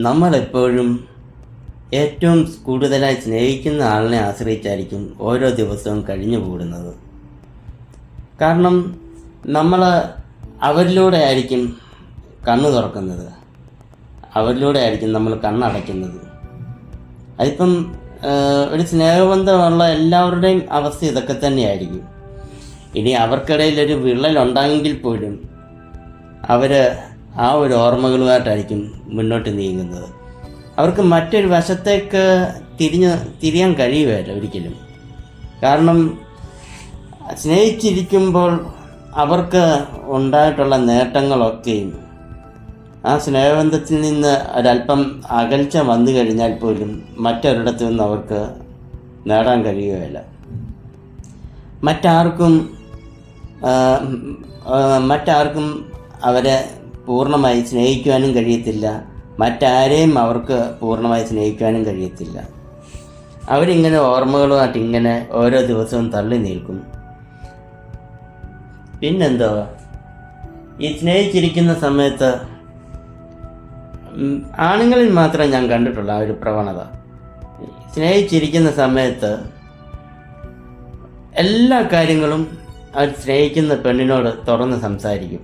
നമ്മളെപ്പോഴും ഏറ്റവും കൂടുതലായി സ്നേഹിക്കുന്ന ആളിനെ ആശ്രയിച്ചായിരിക്കും ഓരോ ദിവസവും കഴിഞ്ഞു കൂടുന്നത്. കാരണം നമ്മൾ അവരിലൂടെ ആയിരിക്കും കണ്ണ് തുറക്കുന്നത്, അവരിലൂടെ ആയിരിക്കും നമ്മൾ കണ്ണടയ്ക്കുന്നത്. അതിപ്പം ഒരു സ്നേഹബന്ധമുള്ള എല്ലാവരുടെയും അവസ്ഥ ഇതൊക്കെ തന്നെയായിരിക്കും. ഇനി അവർക്കിടയിലൊരു വിള്ളലുണ്ടെങ്കിൽ പോലും അവർ ആ ഒരു ഓർമ്മകളുമായിട്ടായിരിക്കും മുന്നോട്ട് നീങ്ങുന്നത്. അവർക്ക് മറ്റൊരു വശത്തേക്ക് തിരിയാൻ കഴിയുകയില്ല ഒരിക്കലും. കാരണം സ്നേഹിച്ചിരിക്കുമ്പോൾ അവർക്ക് ഉണ്ടായിട്ടുള്ള നേട്ടങ്ങളൊക്കെയും ആ സ്നേഹബന്ധത്തിൽ നിന്ന് ഒരല്പം അകൽച്ച വന്നു കഴിഞ്ഞാൽ പോലും മറ്റൊരിടത്തു നിന്ന് അവർക്ക് നേടാൻ കഴിയുകയില്ല. മറ്റാർക്കും അവരെ പൂർണ്ണമായി സ്നേഹിക്കുവാനും കഴിയത്തില്ല, മറ്റാരെയും അവർക്ക് പൂർണ്ണമായി സ്നേഹിക്കുവാനും കഴിയത്തില്ല. അവരിങ്ങനെ ഓർമ്മകളുമായിട്ട് ഇങ്ങനെ ഓരോ ദിവസവും തള്ളി നിൽക്കും. പിന്നെന്തോ ഈ സ്നേഹിച്ചിരിക്കുന്ന സമയത്ത് ആണുങ്ങളിൽ മാത്രമേ ഞാൻ കണ്ടിട്ടുള്ള ആ ഒരു പ്രവണത. സ്നേഹിച്ചിരിക്കുന്ന സമയത്ത് എല്ലാ കാര്യങ്ങളും അവർ സ്നേഹിക്കുന്ന പെണ്ണിനോട് തുറന്ന് സംസാരിക്കും.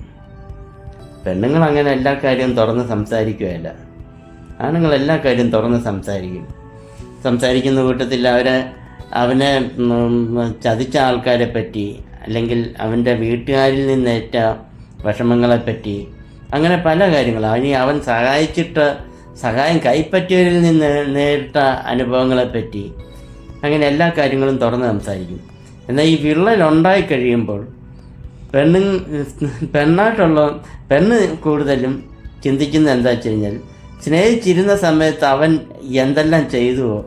പെണ്ണുങ്ങൾ അങ്ങനെ എല്ലാ കാര്യവും തുറന്ന് സംസാരിക്കുകയല്ല, ആണുങ്ങൾ എല്ലാ കാര്യവും തുറന്ന് സംസാരിക്കുന്ന കൂട്ടത്തിൽ അവനെ ചതിച്ച ആൾക്കാരെ പറ്റി, അല്ലെങ്കിൽ അവൻ്റെ വീട്ടുകാരിൽ നിന്നേറ്റ വിഷമങ്ങളെപ്പറ്റി, അങ്ങനെ പല കാര്യങ്ങളും, അവൻ സഹായം കൈപ്പറ്റിയവരിൽ നിന്ന് നേരിട്ട അനുഭവങ്ങളെപ്പറ്റി, അങ്ങനെ എല്ലാ കാര്യങ്ങളും തുറന്ന് സംസാരിക്കും. എന്നാൽ ഈ വിള്ളലുണ്ടായി കഴിയുമ്പോൾ പെണ്ണ് കൂടുതലും ചിന്തിക്കുന്നത് എന്താ വെച്ച് കഴിഞ്ഞാൽ, സ്നേഹിച്ചിരുന്ന സമയത്ത് അവൻ എന്തെല്ലാം ചെയ്തുവോ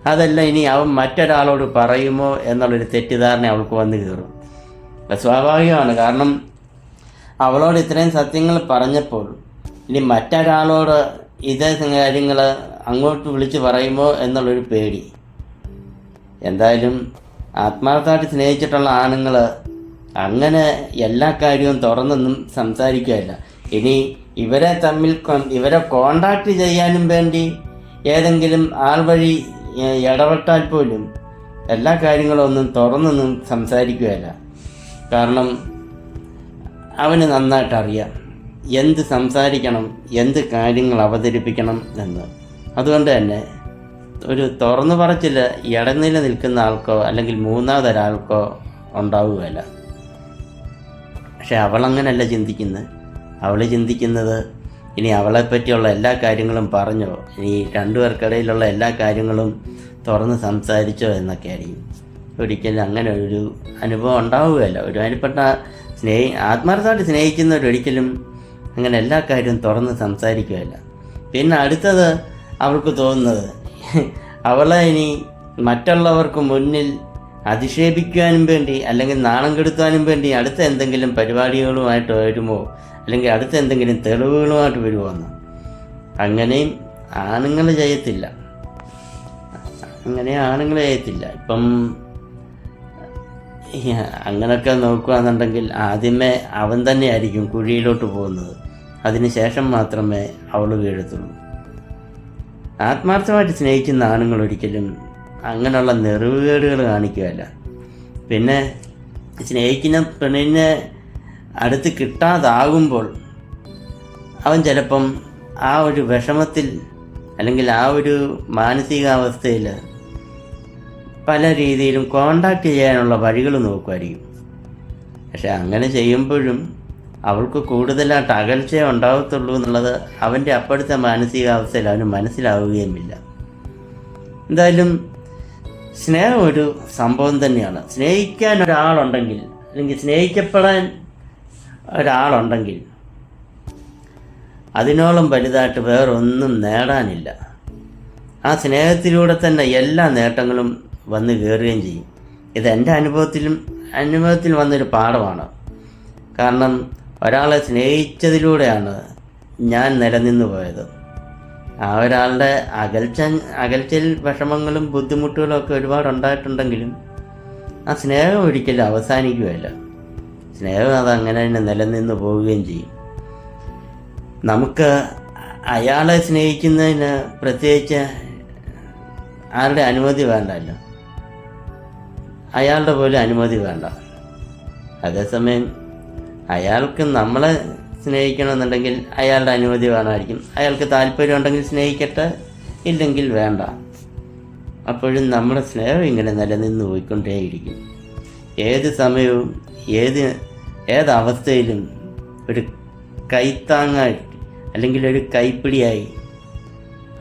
അതെല്ലാം ഇനി അവൻ മറ്റൊരാളോട് പറയുമോ എന്നുള്ളൊരു തെറ്റിദ്ധാരണ അവൾക്ക് വന്നു കയറും. സ്വാഭാവികമാണ്. കാരണം അവളോട് ഇത്രയും സത്യങ്ങൾ പറഞ്ഞപ്പോൾ ഇനി മറ്റൊരാളോട് ഇതേ കാര്യങ്ങൾ അങ്ങോട്ട് വിളിച്ച് പറയുമോ എന്നുള്ളൊരു പേടി. എന്തായാലും ആത്മാർത്ഥമായിട്ട് സ്നേഹിച്ചിട്ടുള്ള ആണുങ്ങൾ അങ്ങനെ എല്ലാ കാര്യവും തുറന്നൊന്നും സംസാരിക്കുകയല്ല. ഇനി ഇവരെ കോണ്ടാക്ട് ചെയ്യാനും വേണ്ടി ഏതെങ്കിലും ആൾ വഴി ഇടപെട്ടാൽ പോലും എല്ലാ കാര്യങ്ങളും ഒന്നും തുറന്നൊന്നും സംസാരിക്കുകയല്ല. കാരണം അവന് നന്നായിട്ട് അറിയാം എന്ത് സംസാരിക്കണം, എന്ത് കാര്യങ്ങൾ അവതരിപ്പിക്കണം എന്ന്. അതുകൊണ്ട് തന്നെ ഒരു തുറന്നു പറച്ചിൽ ഇടനില നിൽക്കുന്ന ആൾക്കോ അല്ലെങ്കിൽ മൂന്നാമതൊരാൾക്കോ ഉണ്ടാവുകയില്ല. പക്ഷെ അവളങ്ങനല്ല ചിന്തിക്കുന്നത്. അവൾ ചിന്തിക്കുന്നത് ഇനി അവളെപ്പറ്റിയുള്ള എല്ലാ കാര്യങ്ങളും പറഞ്ഞോ, ഇനി രണ്ടുപേർക്കിടയിലുള്ള എല്ലാ കാര്യങ്ങളും തുറന്ന് സംസാരിച്ചോ എന്നൊക്കെ ആയിരിക്കും. ഒരിക്കലും അങ്ങനെ ഒരു അനുഭവം ഉണ്ടാവുകയില്ല. ഒരുമാതിരിപ്പെട്ട ആത്മാർത്ഥമായിട്ട് സ്നേഹിക്കുന്നവരൊരിക്കലും അങ്ങനെ എല്ലാ കാര്യവും തുറന്ന് സംസാരിക്കുകയില്ല. പിന്നെ അടുത്തത് അവൾക്ക് തോന്നുന്നത്, അവളെ ഇനി മറ്റുള്ളവർക്ക് മുന്നിൽ അധിക്ഷേപിക്കാനും വേണ്ടി അല്ലെങ്കിൽ നാണം കെടുത്താനും വേണ്ടി അടുത്ത എന്തെങ്കിലും പരിപാടികളുമായിട്ട് വരുമോ, അല്ലെങ്കിൽ അടുത്ത എന്തെങ്കിലും തെളിവുകളുമായിട്ട് വരുമോ എന്ന്. അങ്ങനെയും ആണുങ്ങൾ ചെയ്യത്തില്ല. ഇപ്പം അങ്ങനെയൊക്കെ നോക്കുകയാണെന്നുണ്ടെങ്കിൽ ആദ്യമേ അവൻ തന്നെയായിരിക്കും കുഴിയിലോട്ട് പോകുന്നത്, അതിനുശേഷം മാത്രമേ അവൾ വീഴത്തുള്ളൂ. ആത്മാർത്ഥമായിട്ട് സ്നേഹിക്കുന്ന ആണുങ്ങൾ ഒരിക്കലും അങ്ങനെയുള്ള നെറിവുകേടുകൾ കാണിക്കുകയല്ല. പിന്നെ സ്നേഹിക്കുന്ന പെണ്ണിനെ അടുത്ത് കിട്ടാതാകുമ്പോൾ അവൻ ചിലപ്പം ആ ഒരു വിഷമത്തിൽ അല്ലെങ്കിൽ ആ ഒരു മാനസികാവസ്ഥയിൽ പല രീതിയിലും കോണ്ടാക്ട് ചെയ്യാനുള്ള വഴികൾ നോക്കുമായിരിക്കും. പക്ഷെ അങ്ങനെ ചെയ്യുമ്പോഴും അവൾക്ക് കൂടുതലായിട്ട് അകൽച്ചയെ ഉണ്ടാകത്തുള്ളൂ എന്നുള്ളത് അവൻ്റെ അപ്പോഴത്തെ മാനസികാവസ്ഥയിൽ അവന് മനസ്സിലാവുകയുമില്ല. എന്തായാലും സ്നേഹം ഒരു സംഭവം തന്നെയാണ്. സ്നേഹിക്കാൻ ഒരാളുണ്ടെങ്കിൽ അല്ലെങ്കിൽ സ്നേഹിക്കപ്പെടാൻ ഒരാളുണ്ടെങ്കിൽ അതിനോളം വലുതായിട്ട് വേറൊന്നും നേടാനില്ല. ആ സ്നേഹത്തിലൂടെ തന്നെ എല്ലാ നേട്ടങ്ങളും വന്നു കയറുകയും ചെയ്യും. ഇത് എൻ്റെ അനുഭവത്തിൽ വന്നൊരു പാഠമാണ്. കാരണം ഒരാളെ സ്നേഹിച്ചതിലൂടെയാണ് ഞാൻ നിലനിന്നു പോയത്. ആ ഒരാളുടെ അകൽച്ചയിൽ വിഷമങ്ങളും ബുദ്ധിമുട്ടുകളും ഒക്കെ ഒരുപാടുണ്ടായിട്ടുണ്ടെങ്കിലും ആ സ്നേഹം ഒരിക്കലും അവസാനിക്കുകയില്ല. സ്നേഹം അതങ്ങനെ തന്നെ നിലനിന്ന് പോവുകയും ചെയ്യും. നമുക്ക് അയാളെ സ്നേഹിക്കുന്നതിന് പ്രത്യേകിച്ച് ആരുടെ അനുമതി വേണ്ടല്ലോ, അയാളുടെ പോലും അനുമതി വേണ്ട. അതേസമയം അയാൾക്ക് നമ്മളെ സ്നേഹിക്കണമെന്നുണ്ടെങ്കിൽ അയാളുടെ അനുമതി വേണമായിരിക്കും. അയാൾക്ക് താല്പര്യം ഉണ്ടെങ്കിൽ സ്നേഹിക്കട്ടെ, ഇല്ലെങ്കിൽ വേണ്ട. അപ്പോഴും നമ്മുടെ സ്നേഹം ഇങ്ങനെ നിലനിന്ന് പോയിക്കൊണ്ടേയിരിക്കും. ഏത് സമയവും ഏതവസ്ഥയിലും ഒരു കൈത്താങ്ങായി അല്ലെങ്കിൽ ഒരു കൈപ്പിടിയായി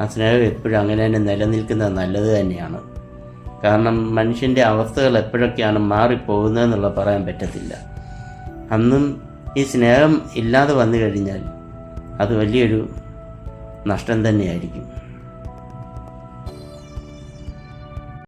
ആ സ്നേഹം എപ്പോഴും അങ്ങനെ തന്നെ നിലനിൽക്കുന്നത് നല്ലത് തന്നെയാണ്. കാരണം മനുഷ്യൻ്റെ അവസ്ഥകൾ എപ്പോഴൊക്കെയാണ് മാറിപ്പോകുന്നതെന്നുള്ള പറയാൻ പറ്റത്തില്ല. അന്നും ഈ സ്നേഹം ഇല്ലാതെ വന്നു കഴിഞ്ഞാൽ അത് വലിയൊരു നഷ്ടം തന്നെയായിരിക്കും.